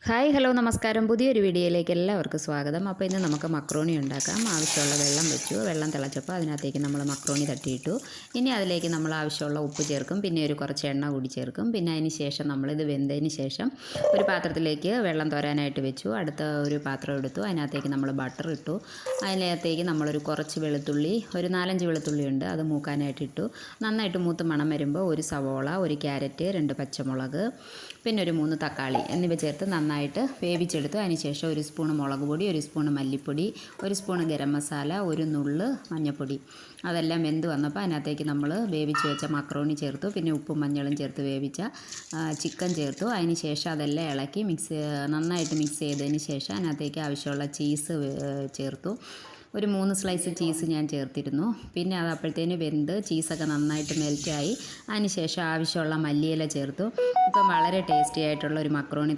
Hi hello നമസ്കാരം. പുതിയൊരു വീഡിയോയിലേക്ക് എല്ലാവർക്കും സ്വാഗതം. അപ്പോൾ ഇന്ന് നമുക്ക് മക്രോണി ഉണ്ടാക്കാം. ആവശ്യമുള്ള വെള്ളം വെച്ചു. വെള്ളം തിളച്ചപ്പോൾ അതിനകത്തേക്ക് നമ്മൾ മക്രോണി തട്ടിയിട്ടു. ഇനി അതിലേക്ക് നമ്മൾ ആവശ്യമുള്ള ഉപ്പ് ചേർക്കും. പിന്നെ കുറച്ച് എണ്ണ കൂടി ചേർക്കും. പിന്നെ അതിന് ശേഷം നമ്മളിത് വെന്തതിന് ശേഷം ഒരു പാത്രത്തിലേക്ക് വെള്ളം തോരാനായിട്ട് വെച്ചു. അടുത്ത ഒരു പാത്രം എടുത്തു. അതിനകത്തേക്ക് നമ്മൾ ബട്ടർ ഇട്ടു. അതിനകത്തേക്ക് നമ്മളൊരു കുറച്ച് വെളുത്തുള്ളി, ഒരു 4-5 വെളുത്തുള്ളി ഉണ്ട്, അത് മൂക്കാനായിട്ട് ഇട്ടു. നന്നായിട്ട് മൂത്ത് മണം വരുമ്പോൾ ഒരു സവോള, ഒരു ക്യാരറ്റ്, 2 പച്ചമുളക്, പിന്നെ ഒരു 3 തക്കാളി എന്നിവ ചേർത്ത് നന്നായിട്ട് വേവിച്ചെടുത്തു. അതിനുശേഷം ഒരു സ്പൂൺ മുളക് പൊടി, ഒരു സ്പൂൺ മല്ലിപ്പൊടി, ഒരു സ്പൂൺ ഗരം മസാല, ഒരു നുള്ള് മഞ്ഞൾപ്പൊടി, അതെല്ലാം വെന്ത് വന്നപ്പോൾ അതിനകത്തേക്ക് നമ്മൾ വേവിച്ച് വെച്ച മക്രോണി ചേർത്തു. പിന്നെ ഉപ്പും മഞ്ഞളും ചേർത്ത് വേവിച്ച ചിക്കൻ ചേർത്തു. അതിന് ശേഷം അതെല്ലാം ഇളക്കി നന്നായിട്ട് മിക്സ് ചെയ്തതിന് ശേഷം അതിനകത്തേക്ക് ആവശ്യമുള്ള ചീസ് ചേർത്തു. ഒരു 3 സ്ലൈസ് ചീസ് ഞാൻ ചേർത്തിരുന്നു. പിന്നെ അത് അപ്പോഴത്തേന് വെന്ത് ചീസൊക്കെ നന്നായിട്ട് മെൽറ്റായി. അതിന് ശേഷം ആവശ്യമുള്ള മല്ലിയില ചേർത്തു. ഇപ്പം വളരെ ടേസ്റ്റി ആയിട്ടുള്ള ഒരു മക്രോണി